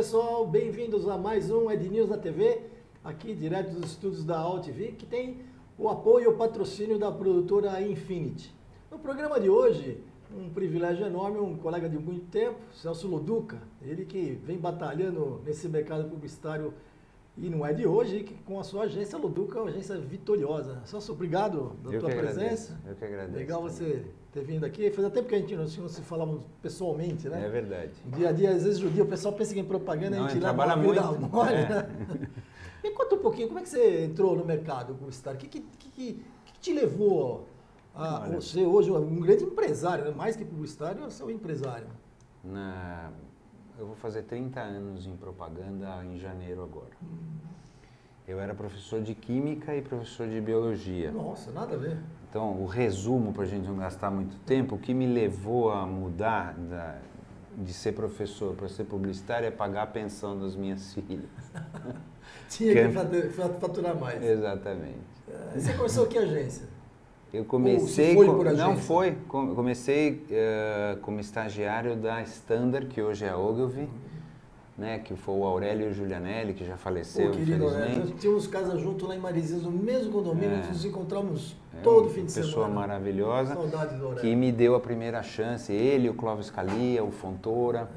pessoal, bem-vindos a mais um EdNews na TV, aqui direto dos estúdios da AltV, que tem o apoio e o patrocínio da produtora Infinity. No programa de hoje, um privilégio enorme, um colega de muito tempo, Celso Loduca, ele que vem batalhando nesse mercado publicitário e não é de hoje, que com a sua agência Loduca, uma agência vitoriosa. Celso, obrigado da tua presença. Eu que agradeço. Legal você ter vindo aqui. Faz tempo que a gente não se falava pessoalmente, né? É verdade. No dia a dia, às vezes judia, o pessoal pensa que em propaganda a gente trabalha muito. Mole, né? Me conta um pouquinho, como é que você entrou no mercado publicitário? O que te levou a ser hoje um grande empresário, né? Mais que publicitário, você é um empresário. Eu vou fazer 30 anos em propaganda em janeiro agora. Eu era professor de Química e professor de Biologia. Nossa, nada a ver. Então, o resumo, para a gente não gastar muito tempo, o que me levou a mudar de ser professor para ser publicitário é pagar a pensão das minhas filhas. Tinha que faturar mais. Exatamente. Você começou que agência? Eu comecei, comecei como estagiário da Standard, que hoje é a Ogilvy, né, que foi o Aurélio Giulianelli, que já faleceu, infelizmente. Nós tínhamos casa junto lá em Marizias, no mesmo condomínio, nos encontramos todo fim de semana. Pessoa maravilhosa, saudade do Aurélio, que me deu a primeira chance, ele, o Clóvis Calia, o Fontoura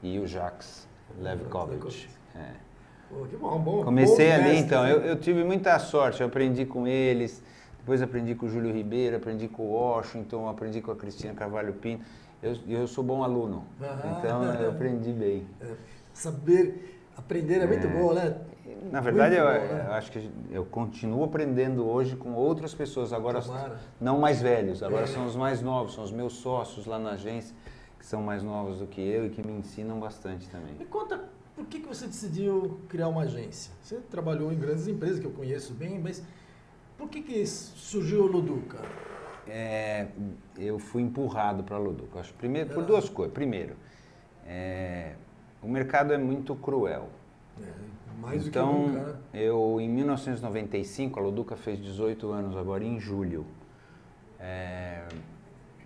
e o Jacques Levkovich. Pô, que bom. Comecei ali, então, eu tive muita sorte, eu aprendi com eles. Depois aprendi com o Júlio Ribeiro, aprendi com o Washington, aprendi com a Cristina Carvalho Pinto. Eu sou bom aluno, então eu aprendi bem. Aprender é muito bom, né? Na verdade, eu acho que eu continuo aprendendo hoje com outras pessoas, agora não mais velhos, agora são os mais novos, são os meus sócios lá na agência, que são mais novos do que eu e que me ensinam bastante também. Me conta, por que você decidiu criar uma agência? Você trabalhou em grandes empresas que eu conheço bem, mas por que surgiu o Loduca? Eu fui empurrado para a Loduca. Acho primeiro por duas coisas. Primeiro, o mercado é muito cruel. Mais do que nunca, né? Eu em 1995, a Loduca fez 18 anos agora em julho.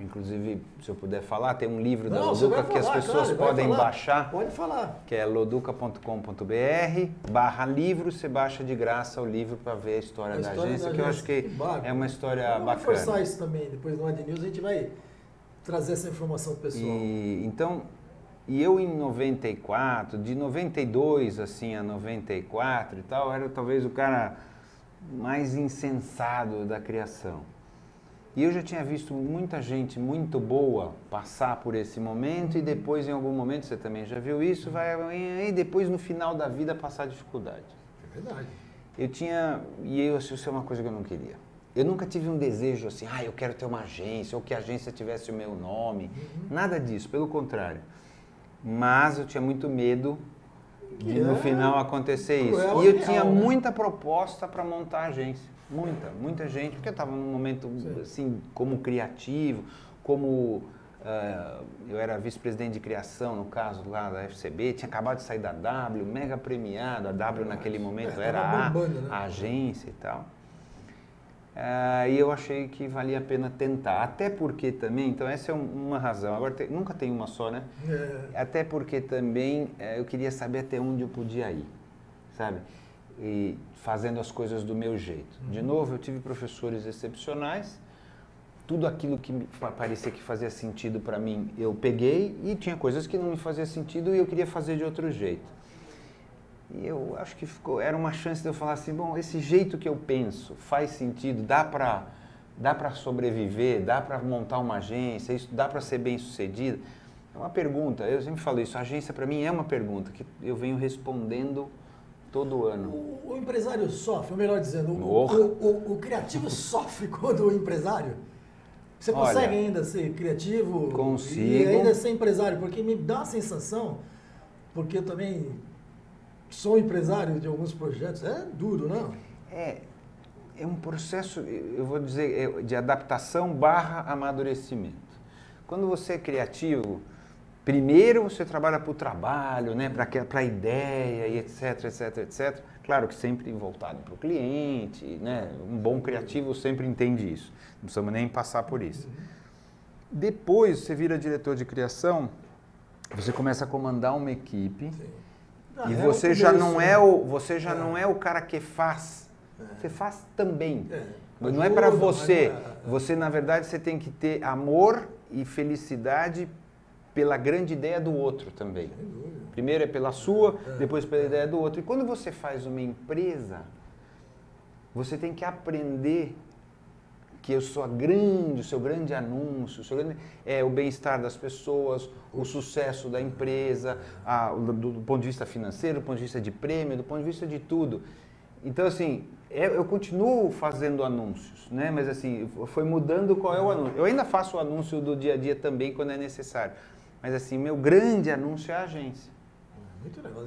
Inclusive, se eu puder falar, tem um livro da Loduca que as pessoas podem baixar. Pode falar. Que é loduca.com.br/livro. Você baixa de graça o livro para ver a história da agência, que eu acho que é uma história bacana. Vamos reforçar isso também. Depois no EdNews a gente vai trazer essa informação pro pessoal. E eu em 94, de 92 assim a 94 e tal, era talvez o cara mais insensado da criação. E eu já tinha visto muita gente muito boa passar por esse momento e depois, em algum momento, você também já viu isso, e depois, no final da vida, passar dificuldade. É verdade. Isso é uma coisa que eu não queria. Eu nunca tive um desejo assim, eu quero ter uma agência, ou que a agência tivesse o meu nome. Nada disso, pelo contrário. Mas eu tinha muito medo de, no final, acontecer isso. E eu tinha muita proposta para montar a agência. Muita gente, porque eu estava num momento, assim, como criativo, como eu era vice-presidente de criação, no caso lá da FCB, tinha acabado de sair da W, mega premiado, a W naquele momento era a agência e tal. E eu achei que valia a pena tentar, até porque também, então essa é uma razão, agora nunca tem uma só, né? Até porque também eu queria saber até onde eu podia ir, sabe? E fazendo as coisas do meu jeito. De novo, eu tive professores excepcionais, tudo aquilo que parecia que fazia sentido para mim, eu peguei, e tinha coisas que não me faziam sentido e eu queria fazer de outro jeito. E eu acho que era uma chance de eu falar assim, bom, esse jeito que eu penso faz sentido, dá para sobreviver, dá para montar uma agência, isso dá para ser bem sucedido. É uma pergunta, eu sempre falo isso, a agência para mim é uma pergunta que eu venho respondendo todo ano. O empresário sofre, ou melhor dizendo, o criativo sofre quando o empresário? Você consegue ainda ser criativo? Consigo. E ainda ser empresário? Porque me dá a sensação, porque eu também sou empresário de alguns projetos, é duro, não? É um processo, eu vou dizer, de adaptação / amadurecimento. Quando você é criativo, primeiro você trabalha para o trabalho, né, para a ideia e etc, etc, etc. Claro que sempre voltado para o cliente, né? Um bom criativo sempre entende isso. Não precisamos nem passar por isso. Depois você vira diretor de criação, você começa a comandar uma equipe E você já não é o cara que faz. Você faz também. Não é para você. Você, na verdade, você tem que ter amor e felicidade pela grande ideia do outro também. Primeiro é pela sua, depois pela ideia do outro. E quando você faz uma empresa, você tem que aprender que o seu grande anúncio, é o bem-estar das pessoas, o sucesso da empresa, do ponto de vista financeiro, do ponto de vista de prêmio, do ponto de vista de tudo. Então, assim, eu continuo fazendo anúncios, né? Mas, assim, foi mudando qual é o anúncio. Eu ainda faço o anúncio do dia a dia também, quando é necessário. Mas, assim, meu grande anúncio é a agência. Muito legal.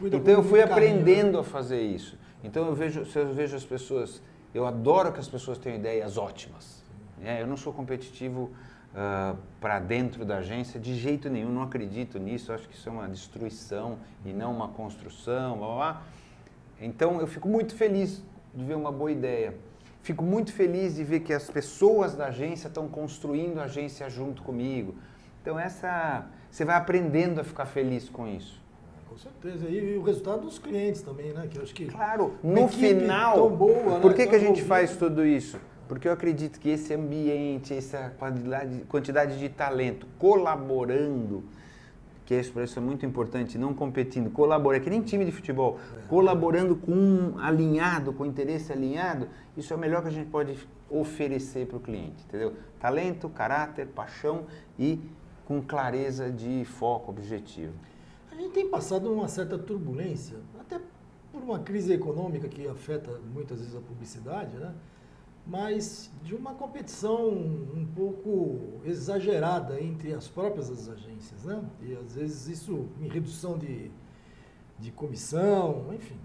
Então, eu fui aprendendo a fazer isso. Então, eu vejo as pessoas... Eu adoro que as pessoas tenham ideias ótimas. Eu não sou competitivo para dentro da agência de jeito nenhum, não acredito nisso, acho que isso é uma destruição e não uma construção, blá, blá, blá. Então eu fico muito feliz de ver uma boa ideia. Fico muito feliz de ver que as pessoas da agência estão construindo a agência junto comigo. Então você vai aprendendo a ficar feliz com isso. Com certeza. E o resultado dos clientes também, né? Que eu acho que claro, no final, tão boa, por que a gente faz tudo isso? Porque eu acredito que esse ambiente, essa quantidade de talento colaborando, que isso é muito importante, não competindo, colaborando, que nem time de futebol, colaborando alinhado, com interesse alinhado, isso é o melhor que a gente pode oferecer para o cliente, entendeu? Talento, caráter, paixão e com clareza de foco, objetivo. A gente tem passado uma certa turbulência, até por uma crise econômica que afeta muitas vezes a publicidade, né? Mas de uma competição um pouco exagerada entre as próprias agências, né? E às vezes isso em redução de comissão, enfim,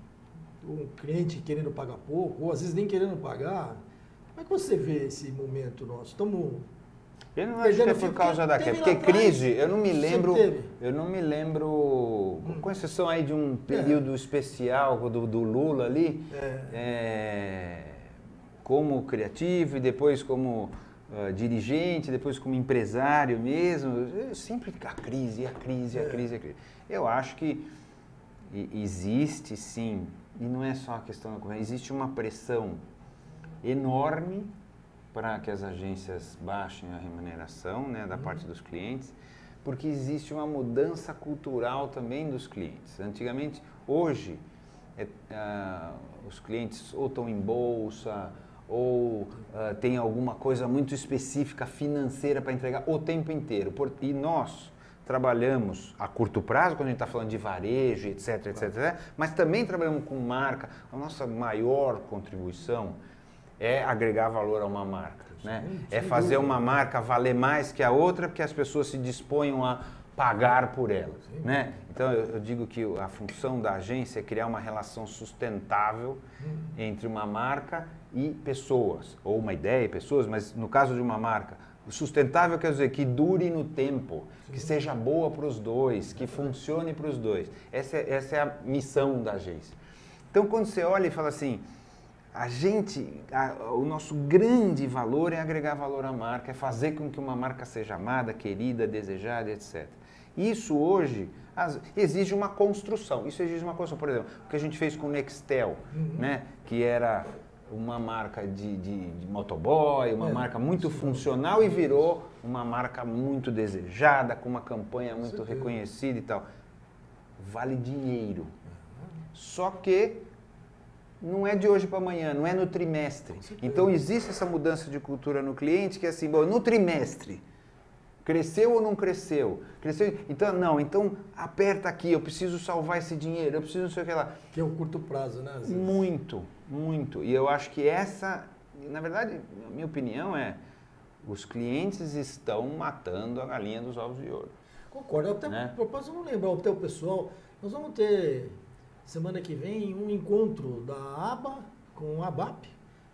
o cliente querendo pagar pouco, ou às vezes nem querendo pagar. Como é que você vê esse momento nosso? Eu não acho que é por causa daquela, porque crise, eu não me lembro, com exceção aí de um período especial do Lula ali, como criativo e depois como dirigente, depois como empresário mesmo, sempre a crise. Eu acho que existe sim, e não é só a questão da corrente, existe uma pressão enorme para que as agências baixem a remuneração, né, da parte dos clientes, porque existe uma mudança cultural também dos clientes. Antigamente, hoje, os clientes ou estão em bolsa, ou tem alguma coisa muito específica financeira para entregar o tempo inteiro. E nós trabalhamos a curto prazo, quando a gente está falando de varejo, etc, mas também trabalhamos com marca. A nossa maior contribuição é agregar valor a uma marca, né? É fazer uma marca valer mais que a outra, porque as pessoas se disponham a pagar por ela, né? Então eu digo que a função da agência é criar uma relação sustentável entre uma marca e pessoas, ou uma ideia e pessoas, mas no caso de uma marca, sustentável quer dizer que dure no tempo, que seja boa para os dois, que funcione para os dois. Essa é a missão da agência. Então quando você olha e fala assim, o nosso grande valor é agregar valor à marca, é fazer com que uma marca seja amada, querida, desejada, etc. Isso hoje exige uma construção. Por exemplo, o que a gente fez com o Nextel, né? Que era uma marca de motoboy, uma marca muito funcional e virou uma marca muito desejada, com uma campanha muito reconhecida e tal. Vale dinheiro. Só que não é de hoje para amanhã, não é no trimestre. Então existe essa mudança de cultura no cliente que é assim, bom, no trimestre, cresceu ou não cresceu? Cresceu, então aperta aqui, eu preciso salvar esse dinheiro, eu preciso não sei o que lá. Que é o curto prazo, né? Muito. E eu acho que na verdade, a minha opinião é, os clientes estão matando a galinha dos ovos de ouro. Concordo, até propósito, não lembrar até o pessoal, nós vamos ter semana que vem um encontro da ABA com a ABAP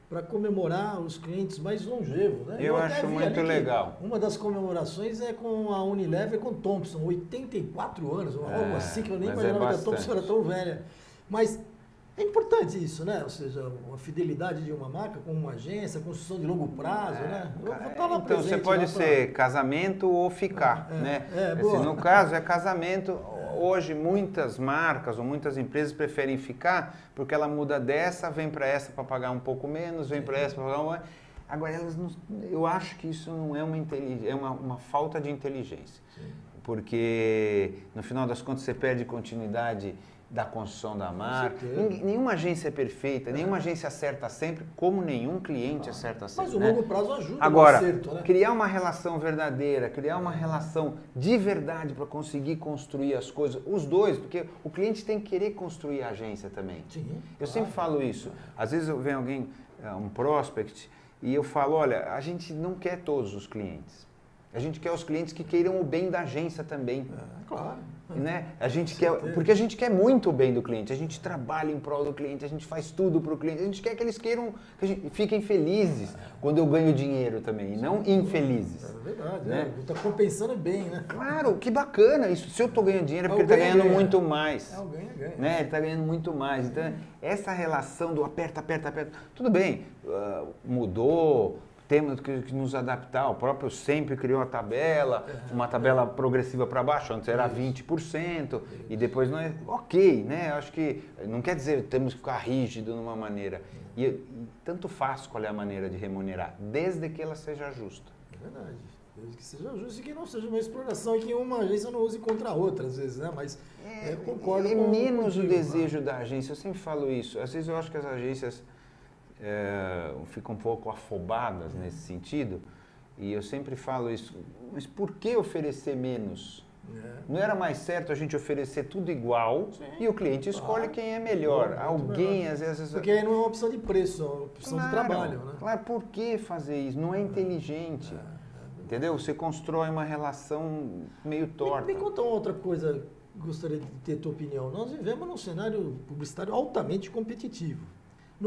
para comemorar os clientes mais longevos, né? Eu acho muito legal. Uma das comemorações é com a Unilever, com Thompson, 84 anos, algo assim, que eu nem imaginava que a Thompson era tão velha. Mas é importante isso, né? Ou seja, a fidelidade de uma marca com uma agência, a construção de longo prazo, né? Eu vou estar lá então você pode ser casamento ou ficar, né? Assim, no caso é casamento hoje muitas marcas ou muitas empresas preferem ficar porque ela muda dessa, vem para essa para pagar um pouco menos, vem para essa para pagar uma... Agora, elas não, eu acho que isso não é uma falta de inteligência. Sim. Porque, no final das contas, você perde continuidade da construção da marca. Nenhuma agência é perfeita, nenhuma agência acerta sempre, como nenhum cliente acerta sempre. Mas o longo prazo ajuda agora, no acerto, né? Criar uma relação verdadeira, criar uma relação de verdade para conseguir construir as coisas, os dois, porque o cliente tem que querer construir a agência também. Sim, eu sempre falo isso. Às vezes vem alguém, um prospect, e eu falo, olha, a gente não quer todos os clientes. A gente quer os clientes que queiram o bem da agência também. Claro. Né? A gente quer, porque a gente quer muito o bem do cliente, a gente trabalha em prol do cliente, a gente faz tudo para o cliente, a gente quer que eles queiram, fiquem felizes quando eu ganho dinheiro também, e não infelizes. É verdade, né? Está compensando bem, né? Claro, que bacana isso. Se eu estou ganhando dinheiro é porque ele está ganhando muito mais. É o ganha-ganha. Né? Ele está ganhando muito mais. Então, essa relação do aperta, aperta, aperta, tudo bem, mudou. Temos que nos adaptar. O próprio sempre criou uma tabela progressiva para baixo, antes era 20%, e depois não é ok, né? Acho que não quer dizer que temos que ficar rígido numa maneira. E tanto faz qual é a maneira de remunerar, desde que ela seja justa. É verdade. Desde que seja justo e que não seja uma exploração e que uma agência não use contra a outra, às vezes, né? Mas concordo com menos o desejo da agência, eu sempre falo isso. Às vezes eu acho que as agências ficam um pouco afobadas nesse sentido, e eu sempre falo isso, mas por que oferecer menos? Não era mais certo a gente oferecer tudo igual e o cliente escolhe quem é melhor? Alguém, às vezes... Porque aí não é uma opção de preço, é uma opção de trabalho, né? Claro, por que fazer isso? Não é inteligente, entendeu? Você constrói uma relação meio torta. Me conta uma outra coisa, gostaria de ter tua opinião. Nós vivemos num cenário publicitário altamente competitivo.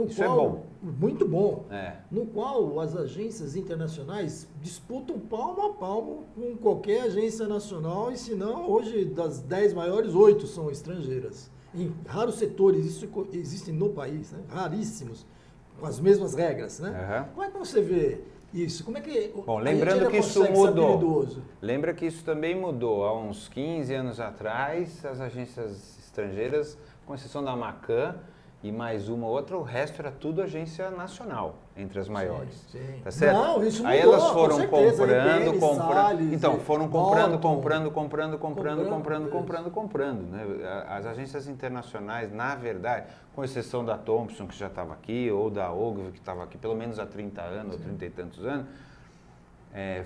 Isso é bom. Muito bom. É. No qual as agências internacionais disputam palmo a palmo com qualquer agência nacional, e se não, hoje das 10 maiores, 8 são estrangeiras. Em raros setores isso existe no país, né? Raríssimos, com as mesmas regras, né? Uhum. Como é que você vê isso? Como é que bom, lembrando que isso mudou. Lembra que isso também mudou. Há uns 15 anos atrás, as agências estrangeiras, com exceção da Macan, e mais uma ou outra, o resto era tudo agência nacional, entre as maiores. Sim. Tá certo? Não, isso mudou, aí elas foram com certeza, comprando. Salles, então, foram Bolton, comprando. Né? As agências internacionais, na verdade, com exceção da Thompson, que já estava aqui, ou da Ogilvy, que estava aqui pelo menos há 30 anos, ou 30 e tantos anos,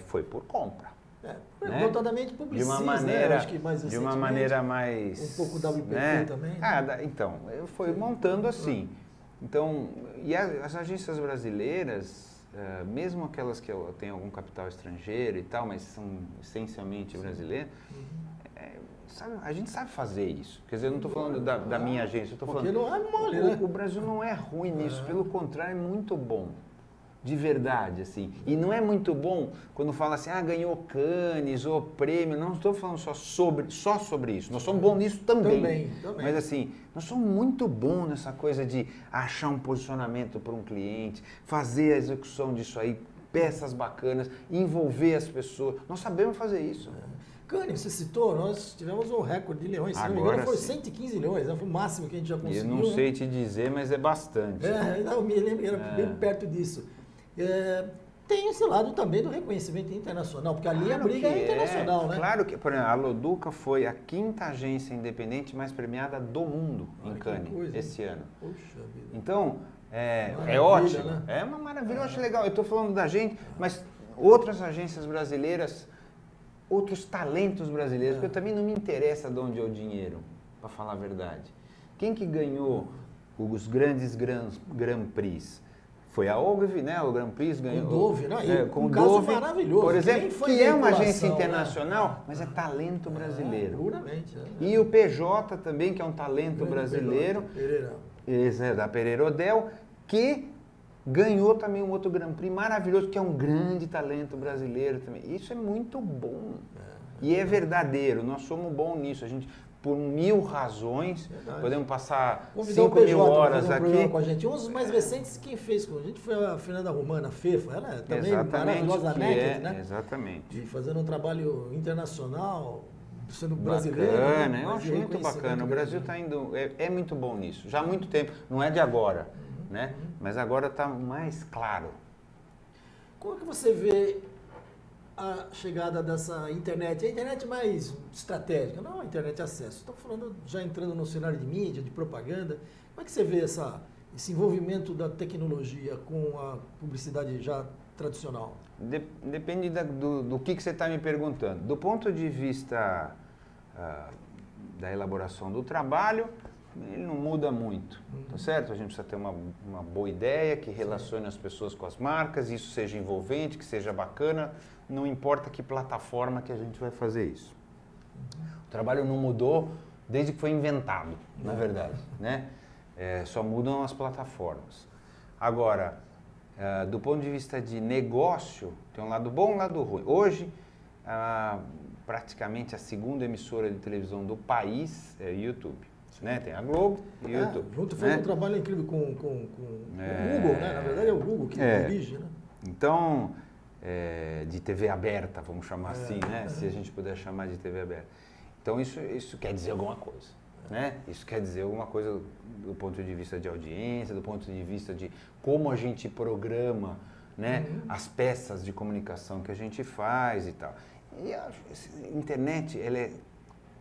foi por compra. Né? Notadamente publicistas, de uma maneira, acho que mais de uma maneira mais... Um pouco WPP, né? Também. Então, foi montando assim. Então, e as agências brasileiras, mesmo aquelas que têm algum capital estrangeiro e tal, mas são essencialmente brasileiras, a gente sabe fazer isso. Quer dizer, eu não estou falando da minha agência, eu estou falando... Não é mole, né? O Brasil não é ruim nisso, pelo contrário, é muito bom. De verdade, assim. E não é muito bom quando fala assim, ganhou Cannes ou prêmio. Não estou falando só sobre isso. Nós somos bons nisso também. Mas assim, nós somos muito bons nessa coisa de achar um posicionamento para um cliente, fazer a execução disso aí, peças bacanas, envolver as pessoas. Nós sabemos fazer isso. Cannes, você citou, nós tivemos um recorde de leões. Se não me engano, foi 115 leões, né? Foi o máximo que a gente já conseguiu. Eu não sei te dizer, mas é bastante. Eu me lembro que era bem perto disso. Tem esse lado também do reconhecimento internacional, porque ali a briga é internacional, né? Claro que, por exemplo, a Loduca foi a 5ª agência independente mais premiada do mundo em Cannes esse ano. Puxa vida. então, é ótimo. Né? É uma maravilha, eu acho legal. Eu estou falando da gente, mas outras agências brasileiras, outros talentos brasileiros, porque também não me interessa de onde é o dinheiro, para falar a verdade. Quem que ganhou os grandes Grand Prix? Foi a Ogilvy, né? O Grand Prix ganhou. Com o Dove, né? Com o Dove, maravilhoso. Por exemplo, que é uma agência internacional, mas é talento brasileiro. Puramente. E o PJ também, que é um talento brasileiro. Da Pereira Odell, que ganhou também um outro Grand Prix maravilhoso, que é um grande talento brasileiro também. Isso é muito bom. E é verdadeiro. Nós somos bons nisso. A gente... Por 1000 razões, podemos passar 5.000 horas aqui. Com a gente. Um dos mais recentes, quem fez com a gente foi a Fernanda Romana, a Fefa. Ela também maravilhosa, né? Exatamente. E fazendo um trabalho internacional sendo brasileiro. Bacana, né? eu acho muito bacana. O Brasil está indo, é muito bom nisso, já há muito tempo, não é de agora, né? Mas agora está mais claro. Como é que você vê a chegada dessa internet? A internet mais estratégica, não a internet de acesso. Estou falando, já entrando no cenário de mídia, de propaganda. Como é que você vê esse envolvimento da tecnologia com a publicidade já tradicional? Depende do que você está me perguntando. Do ponto de vista da elaboração do trabalho, ele não muda muito, tá certo? A gente precisa ter uma boa ideia que relacione as pessoas com as marcas, isso seja envolvente, que seja bacana, não importa que plataforma que a gente vai fazer isso. O trabalho não mudou desde que foi inventado, na verdade, né? Só mudam as plataformas. Agora, do ponto de vista de negócio, tem um lado bom e um lado ruim. Hoje, praticamente a segunda emissora de televisão do país é o YouTube. Né? Tem a Globo e o YouTube. Junto fez um trabalho incrível com o Google, né? Na verdade é o Google que dirige, né? Então, de TV aberta, vamos chamar assim, né? Se a gente puder chamar de TV aberta. Então isso quer dizer alguma coisa, né? Isso quer dizer alguma coisa do ponto de vista de audiência, do ponto de vista de como a gente programa, né? As peças de comunicação que a gente faz e tal. E a internet, ela é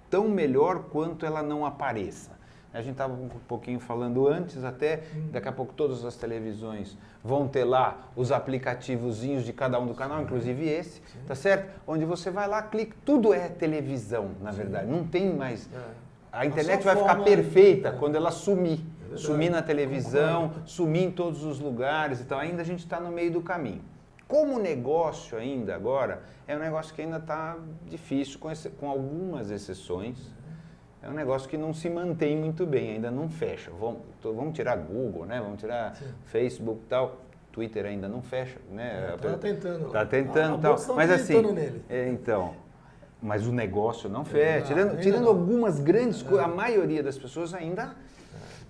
tão melhor quanto ela não apareça. A gente estava um pouquinho falando antes, até daqui a pouco todas as televisões vão ter lá os aplicativozinhos de cada um do canal, inclusive esse, tá certo? Onde você vai lá, clica, tudo é televisão, na verdade, não tem mais... A internet vai ficar perfeita quando ela sumir. Sumir na televisão, sumir em todos os lugares e tal. Ainda a gente está no meio do caminho. Como negócio ainda agora, é um negócio que ainda está difícil, com algumas exceções. É um negócio que não se mantém muito bem, ainda não fecha. Vamos tirar Google, né? Vamos tirar Facebook e tal. Twitter ainda não fecha, né? Está tentando. Está tentando e tal. Mas assim, então, mas o negócio não fecha. Tirando algumas grandes coisas, a maioria das pessoas ainda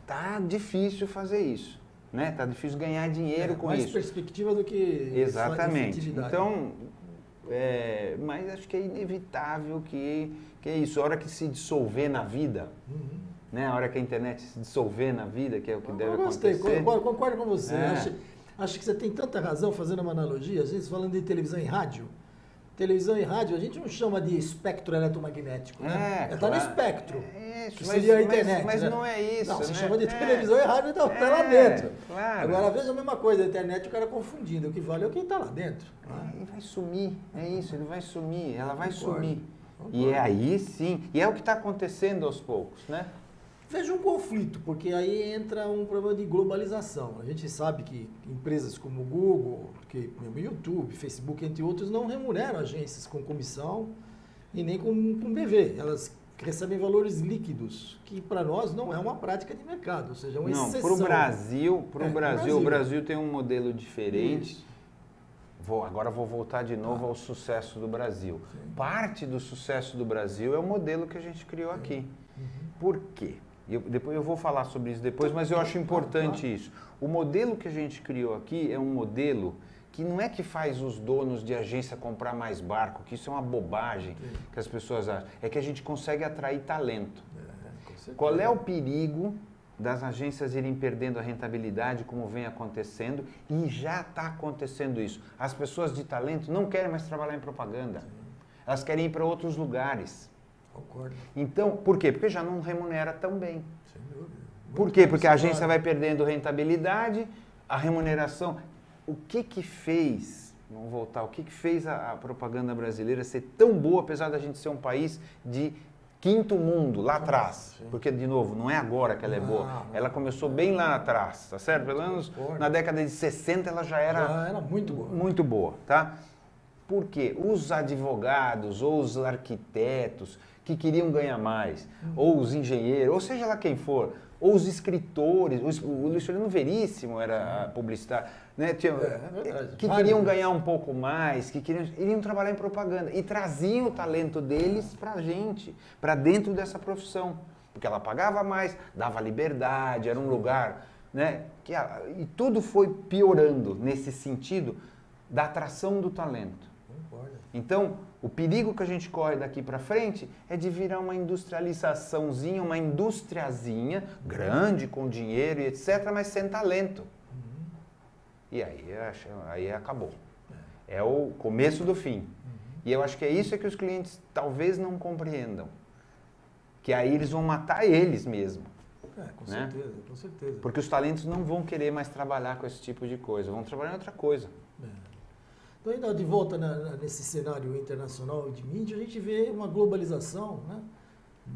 está difícil fazer isso. Né? Tá difícil ganhar dinheiro com isso. Mais perspectiva do que exatamente. Então, mas acho que é inevitável que é isso. A hora que se dissolver na vida, né? A hora que a internet se dissolver na vida, que é o que deve acontecer. Concordo com você. Acho que você tem tanta razão fazendo uma analogia, às vezes falando de televisão e rádio. Televisão e rádio, a gente não chama de espectro eletromagnético, né? Está no espectro. Isso, seria a internet. Mas não é isso. Não, você chama de televisão e rádio, então está lá dentro. Claro. Agora, veja a mesma coisa, a internet o cara confundindo. O que vale é o que está lá dentro. Ele vai sumir, é isso, ele vai sumir, ela vai sumir. E é aí sim, e é o que está acontecendo aos poucos, né? Veja um conflito, porque aí entra um problema de globalização. A gente sabe que empresas como o Google, o YouTube, Facebook, entre outros, não remuneram agências com comissão e nem com BV. Elas recebem valores líquidos, que para nós não é uma prática de mercado, ou seja, uma exceção. Não, para o Brasil tem um modelo diferente. Agora vou voltar de novo ao sucesso do Brasil. Sim. Parte do sucesso do Brasil é o modelo que a gente criou aqui. Por quê? Depois eu vou falar sobre isso depois, mas eu acho importante isso. O modelo que a gente criou aqui é um modelo que não é que faz os donos de agência comprar mais barco, que isso é uma bobagem que as pessoas acham. É que a gente consegue atrair talento. Qual é o perigo das agências irem perdendo a rentabilidade, como vem acontecendo, e já está acontecendo isso. As pessoas de talento não querem mais trabalhar em propaganda. Elas querem ir para outros lugares. Concordo. Então, por quê? Porque já não remunera tão bem. Sem dúvida. Por quê? Porque a agência vai perdendo rentabilidade, a remuneração. O que fez, vamos voltar, o que fez a propaganda brasileira ser tão boa, apesar da gente ser um país de quinto mundo, lá atrás? Porque, de novo, não é agora que ela é boa. Ela começou bem lá atrás, tá certo? Pelo menos na década de 60 ela já era muito boa. Muito boa, tá? Por quê? Os advogados ou os arquitetos que queriam ganhar mais, ou os engenheiros, ou seja lá quem for, ou os escritores, o Luiz Fernando Veríssimo era publicitário, né? Que queriam ganhar um pouco mais, iriam trabalhar em propaganda e traziam o talento deles para a gente, para dentro dessa profissão, porque ela pagava mais, dava liberdade, era um lugar, né? E tudo foi piorando nesse sentido da atração do talento. Concordo. Então, o perigo que a gente corre daqui para frente é de virar uma industrializaçãozinha, uma industriazinha grande, com dinheiro e etc., mas sem talento. E aí acabou. É o começo do fim. E eu acho que é isso que os clientes talvez não compreendam. Que aí eles vão matar eles mesmo. Com certeza, com certeza. Porque os talentos não vão querer mais trabalhar com esse tipo de coisa, vão trabalhar em outra coisa. Então, ainda de volta nesse cenário internacional de mídia, a gente vê uma globalização, né,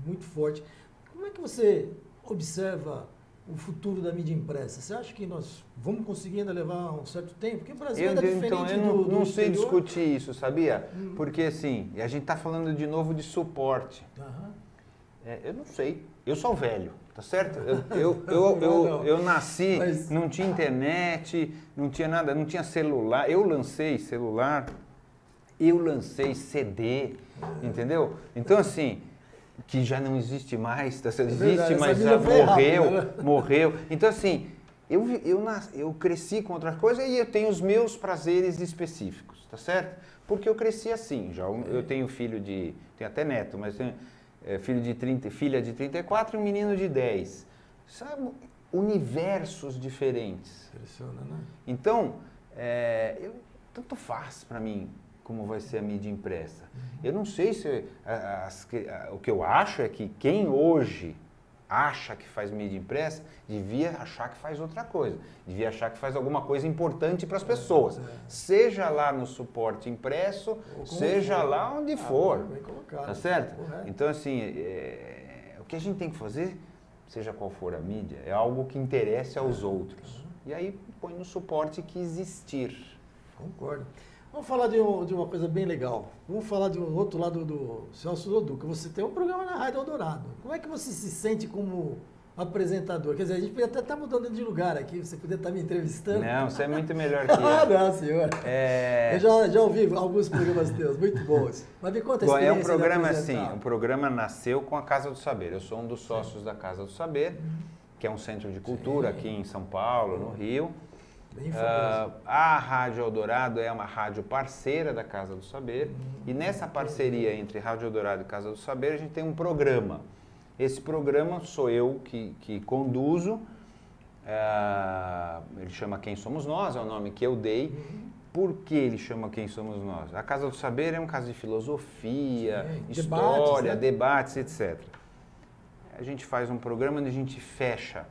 muito forte. Como é que você observa o futuro da mídia impressa? Você acha que nós vamos conseguir ainda levar um certo tempo? Porque o Brasil ainda é diferente eu não sei exterior. discutir isso, sabia? Porque assim, a gente está falando de novo de suporte. Eu não sei. Eu sou velho, tá certo? Eu nasci, não tinha internet, não tinha nada, não tinha celular. Eu lancei celular, eu lancei CD, entendeu? Então assim, que já não existe mais, tá certo? Existe, mas já morreu. Então assim, eu cresci com outra coisa e eu tenho os meus prazeres específicos, tá certo? Porque eu cresci assim, eu tenho tenho até neto, mas tenho filha de 34 e um menino de 10. Sabe? Universos diferentes. Impressiona, né? Então, tanto faz para mim como vai ser a mídia impressa. Eu não sei se... o que eu acho é que quem hoje acha que faz mídia impressa, devia achar que faz outra coisa. Devia achar que faz alguma coisa importante para as pessoas. Seja lá no suporte impresso, seja lá onde for. Bem colocado. Tá certo? Correto. Então, assim, o que a gente tem que fazer, seja qual for a mídia, é algo que interesse aos outros. E aí põe no suporte que existir. Concordo. Vamos falar de uma coisa bem legal. Vamos falar de um outro lado do Celso Loduca. Você tem um programa na Rádio Eldorado. Como é que você se sente como apresentador? Quer dizer, a gente podia até estar mudando de lugar aqui, você podia estar me entrevistando. Não, você é muito melhor que eu. Não, senhor. Eu já ouvi alguns programas teus, muito bons. Mas me conta a experiência. É um programa assim, o programa nasceu com a Casa do Saber. Eu sou um dos sócios da Casa do Saber, que é um centro de cultura aqui em São Paulo, no Rio. A Rádio Eldorado é uma rádio parceira da Casa do Saber e nessa parceria entre Rádio Eldorado e Casa do Saber a gente tem um programa. Esse programa sou eu que conduzo, ele chama Quem Somos Nós, é o nome que eu dei. Por que ele chama Quem Somos Nós? A Casa do Saber é um caso de filosofia, história, debates, etc. A gente faz um programa onde a gente fecha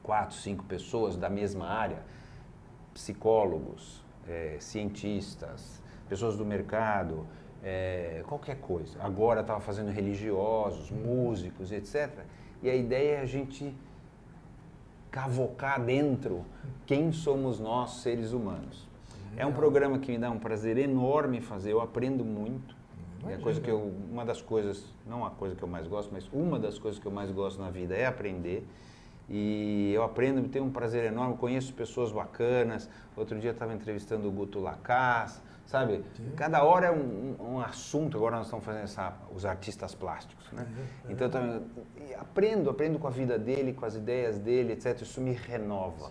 4, 5 pessoas da mesma área, psicólogos, cientistas, pessoas do mercado, qualquer coisa. Agora estava fazendo religiosos, músicos, etc. E a ideia é a gente cavocar dentro quem somos nós, seres humanos. É um programa que me dá um prazer enorme fazer, eu aprendo muito. É a coisa que uma das coisas, não a coisa que eu mais gosto, mas uma das coisas que eu mais gosto na vida é aprender. E eu aprendo, tenho um prazer enorme, conheço pessoas bacanas. Outro dia eu estava entrevistando o Guto Lacaz, sabe? Sim. Cada hora é um assunto, agora nós estamos fazendo os artistas plásticos, né? Então eu também aprendo com a vida dele, com as ideias dele, etc. Isso me renova.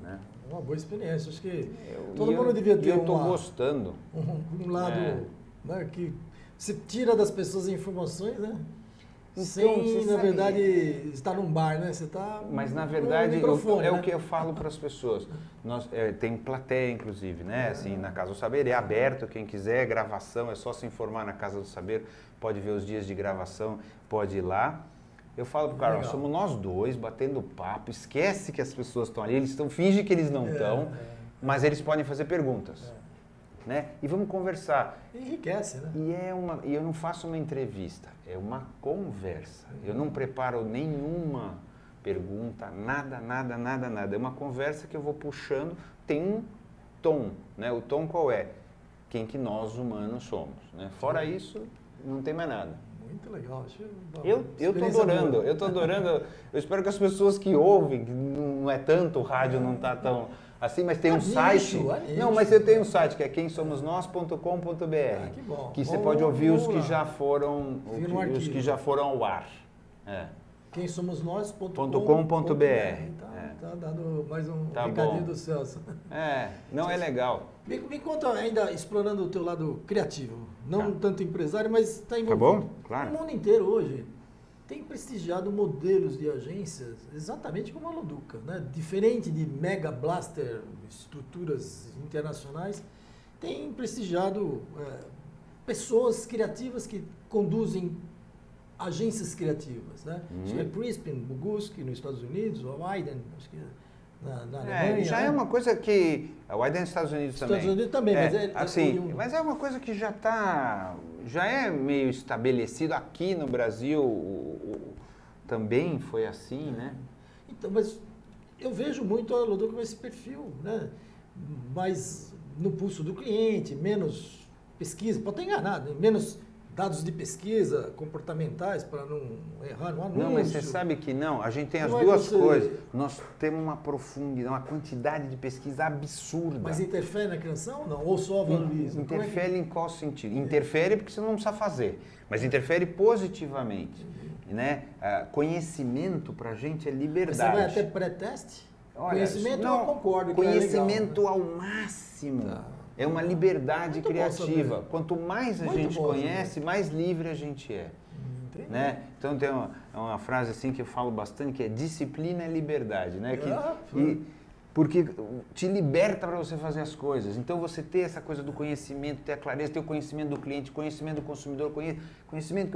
Né? É uma boa experiência, acho que todo mundo devia ter eu estou gostando. Um lado né, que você tira das pessoas informações, né? Então, sem, na verdade, estar num bar, né? Você está. Mas, na verdade, o que eu falo para as pessoas. Tem plateia, inclusive, né? Assim, na Casa do Saber, é aberto, quem quiser, gravação, é só se informar na Casa do Saber, pode ver os dias de gravação, pode ir lá. Eu falo pro cara, somos nós dois, batendo papo, esquece que as pessoas estão ali, finge que eles não estão, mas eles podem fazer perguntas. Né? E vamos conversar. Enriquece, né? E eu não faço uma entrevista, é uma conversa. Eu não preparo nenhuma pergunta, nada. É uma conversa que eu vou puxando, tem um tom, né? O tom qual é? Quem que nós humanos somos, né? Fora isso, não tem mais nada. Muito legal. Eu tô adorando. Eu espero que as pessoas que ouvem, que não é tanto, o rádio não tá tão... Assim, mas tem um site. Não, mas eu tenho um site que é quemsomosnós.com.br. Que bom. Que você pode ouvir os que já foram ao ar. quemsomosnós.com.br. Tá dando mais um recadinho do Celso. Não é legal. Me conta ainda, explorando o teu lado criativo, não tanto empresário, mas está envolvido. Tá bom? Claro. O mundo inteiro hoje tem prestigiado modelos de agências exatamente como a Loduca, né? Diferente de mega blaster, estruturas internacionais, tem prestigiado pessoas criativas que conduzem agências criativas, né? Acho que é Crispin, Bogusky nos Estados Unidos, o Wyden, acho que na Alemanha. Já é uma coisa que... A Wyden nos Estados Unidos também. Estados Unidos também, mas é uma coisa que já é meio estabelecido aqui no Brasil, também foi assim, né? Então, mas eu vejo muito a Loduca com esse perfil, né? Mais no pulso do cliente, menos pesquisa, pode estar enganado, menos dados de pesquisa comportamentais para não errar no anúncio. Não, mas você sabe que não, a gente tem as duas coisas. Nós temos uma profundidade, uma quantidade de pesquisa absurda. Mas interfere na criação ou não? Ou só valoriza? Interfere em qual sentido? Interfere porque você não precisa fazer, mas interfere positivamente. Né? Conhecimento para a gente é liberdade. Mas você vai até pré-teste? Conhecimento eu concordo. Conhecimento é legal, ao máximo. É uma liberdade criativa. Quanto mais a gente conhece, mais livre a gente é. Né? Então tem uma frase assim que eu falo bastante, que é disciplina é liberdade. Né? Porque te liberta para você fazer as coisas. Então você ter essa coisa do conhecimento, ter a clareza, ter o conhecimento do cliente, conhecimento do consumidor, conhecimento,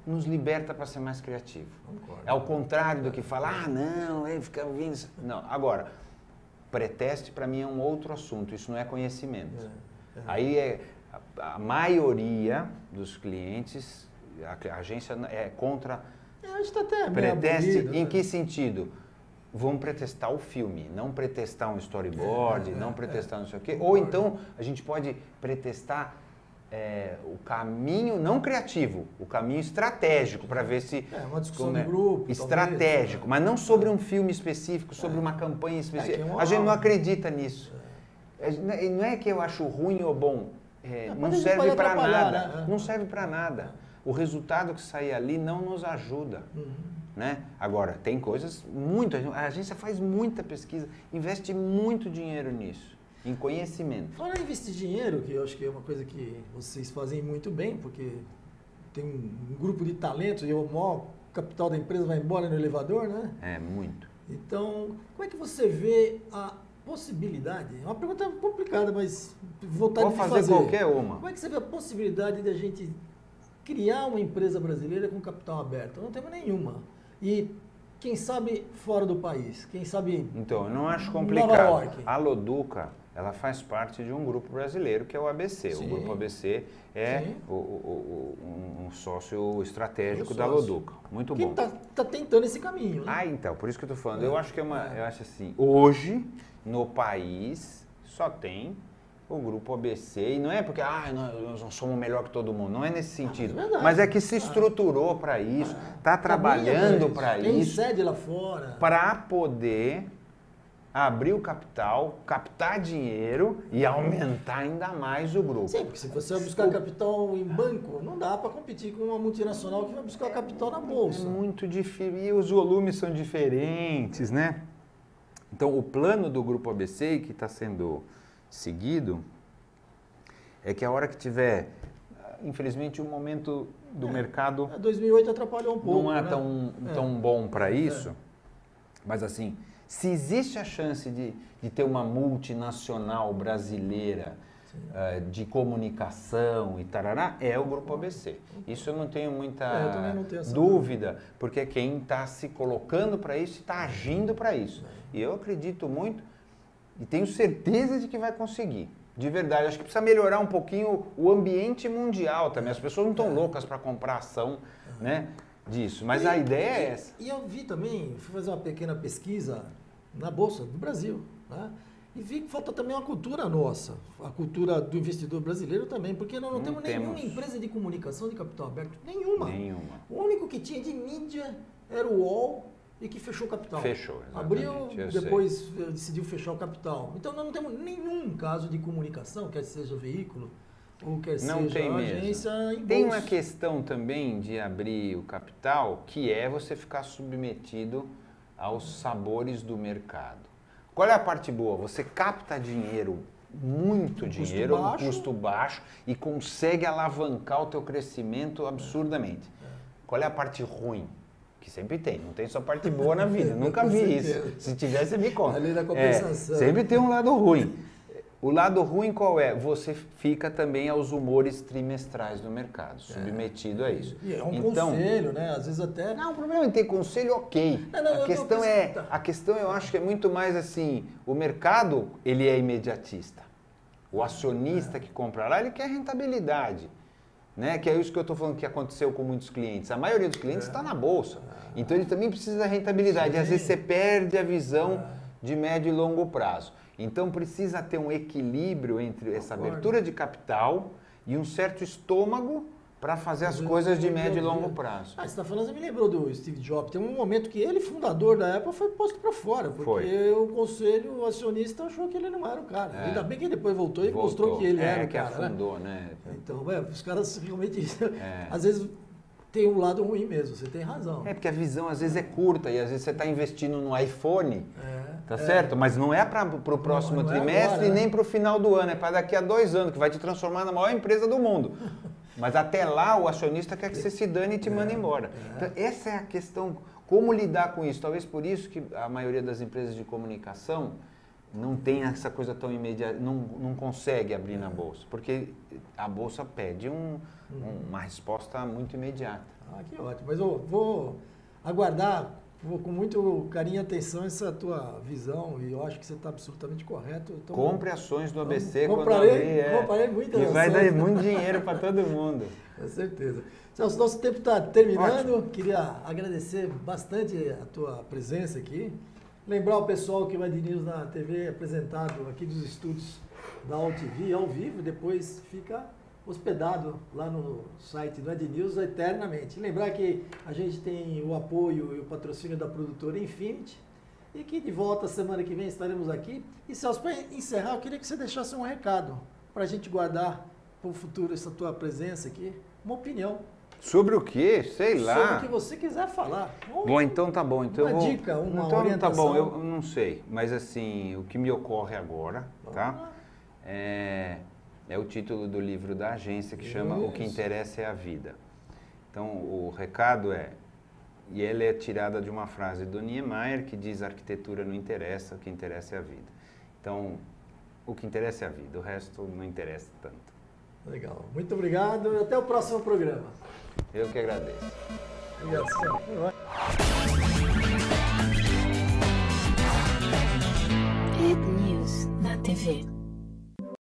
nos liberta para ser mais criativo. Concordo. É ao contrário do que falar, não, fica ouvindo. Não, agora, pré-teste para mim é um outro assunto, isso não é conhecimento. Aí a maioria dos clientes, a agência é contra pré-teste. Em que sentido? Vão pretestar o filme, não pretestar um storyboard, não pretestar não sei o quê. Ou então a gente pode pretestar o caminho não criativo, o caminho estratégico para ver se... uma discussão de grupo. Estratégico, talvez, mas não sobre um filme específico, sobre uma campanha específica. A gente não acredita nisso. Não é que eu acho ruim ou bom, não serve para nada. Né? Não serve para nada. O resultado que sair ali não nos ajuda. Né? Agora, tem coisas a agência faz muita pesquisa, investe muito dinheiro nisso, em conhecimento. Fora investir dinheiro, que eu acho que é uma coisa que vocês fazem muito bem, porque tem um grupo de talentos e o maior capital da empresa vai embora no elevador, né? Muito. Então, como é que você vê a possibilidade? É uma pergunta complicada, mas vontade de fazer. Pode fazer qualquer uma. Como é que você vê a possibilidade de a gente criar uma empresa brasileira com capital aberto? Não temos nenhuma. E quem sabe fora do país, quem sabe... Então, eu não acho complicado. A Loduca, ela faz parte de um grupo brasileiro que é o ABC. Sim. O grupo ABC é um sócio estratégico da Loduca. Muito bom. Quem está tentando esse caminho, né? Então, por isso que eu estou falando. Eu acho que eu acho assim, hoje, no país, só tem o grupo ABC, e não é porque nós somos melhor que todo mundo, não é nesse sentido, mas é que se estruturou para isso, está trabalhando para isso, tem sede lá fora, para poder abrir o capital, captar dinheiro e aumentar ainda mais o grupo. Sim, porque se você vai buscar capital em banco, não dá para competir com uma multinacional que vai buscar capital na bolsa. É muito difícil, e os volumes são diferentes, né? Então, o plano do grupo ABC, que está sendo seguido, é que a hora que tiver, infelizmente, o momento do mercado... 2008 atrapalhou um pouco, não é tão bom para isso, mas assim, se existe a chance de ter uma multinacional brasileira de comunicação e tarará, é o grupo ABC. Isso eu não tenho muita dúvida, porque é quem está se colocando para isso e está agindo para isso. E eu acredito muito e tenho certeza de que vai conseguir. De verdade, acho que precisa melhorar um pouquinho o ambiente mundial também. As pessoas não estão loucas para comprar ação, né, disso, mas a ideia é essa. E eu vi também, fui fazer uma pequena pesquisa na Bolsa do Brasil, né, e vi que falta também uma cultura nossa, a cultura do investidor brasileiro também, porque nós não temos nenhuma empresa de comunicação de capital aberto, nenhuma. O único que tinha de mídia era o UOL, e que fechou o capital. Fechou, exatamente. Abriu, depois decidiu fechar o capital. Então, nós não temos nenhum caso de comunicação, quer seja veículo ou quer Não seja tem uma mesmo. agência em Tem bolsa. uma questão também de abrir o capital, que é você ficar submetido aos sabores do mercado. Qual é a parte boa? Você capta dinheiro, muito dinheiro, a um custo baixo, e consegue alavancar o teu crescimento absurdamente. Qual é a parte ruim? Que sempre tem, não tem só parte boa na vida, nunca vi isso. Se tivesse, você me conta. Ali na compensação. Sempre tem um lado ruim. O lado ruim qual é? Você fica também aos humores trimestrais do mercado, submetido a isso. E é um então, conselho, né? Às vezes até... Não, o problema é ter conselho, ok. A questão eu acho que é muito mais assim, o mercado, ele é imediatista. O acionista que compra lá, ele quer rentabilidade. Né? Que é isso que eu estou falando que aconteceu com muitos clientes. A maioria dos clientes está na bolsa. Então ele também precisa da rentabilidade. E às vezes você perde a visão de médio e longo prazo. Então precisa ter um equilíbrio entre essa abertura de capital e um certo estômago para fazer as coisas de médio e longo prazo. Você está falando, você me lembrou do Steve Jobs. Tem um momento que ele, fundador da Apple, foi posto para fora, porque o conselho, o acionista, achou que ele não era o cara. Ainda bem que ele depois voltou e mostrou que ele era o cara. Que afundou, né? Então, os caras realmente, às vezes, tem um lado ruim mesmo, você tem razão. Porque a visão às vezes é curta e às vezes você está investindo no iPhone, tá certo? Mas não é para o próximo trimestre agora, e nem para o final do ano, é para daqui a 2 anos, que vai te transformar na maior empresa do mundo. Mas até lá o acionista quer que você se dane e te manda embora. Então essa é a questão, como lidar com isso. Talvez por isso que a maioria das empresas de comunicação não tem essa coisa tão imediata, não consegue abrir na bolsa, porque a bolsa pede uma resposta muito imediata. Que ótimo, mas eu vou aguardar com muito carinho e atenção essa tua visão e eu acho que você está absolutamente correto. Compre ações do ABC comprarei muitas ações. Vai dar muito dinheiro para todo mundo. Com certeza. Celso, nosso tempo está terminando. Ótimo. Queria agradecer bastante a tua presença aqui. Lembrar o pessoal que o Ed News na TV é apresentado aqui dos estúdios da AltV ao vivo, depois fica hospedado lá no site do Ed News eternamente. Lembrar que a gente tem o apoio e o patrocínio da produtora Infinity e que de volta semana que vem estaremos aqui. E Celso, para encerrar, eu queria que você deixasse um recado para a gente guardar para o futuro essa tua presença aqui, uma opinião. Sobre o quê? Sei lá. Sobre o que você quiser falar. Bom, então tá bom. Então uma dica, uma orientação. Tá bom, eu não sei. Mas assim, o que me ocorre agora, tá? É o título do livro da agência que chama O que Interessa é a Vida. Então, o recado e ela é tirada de uma frase do Niemeyer que diz: a arquitetura não interessa, o que interessa é a vida. Então, o que interessa é a vida, o resto não interessa tanto. Legal, muito obrigado e até o próximo programa. Eu que agradeço. Obrigado, senhor. Ed News na TV.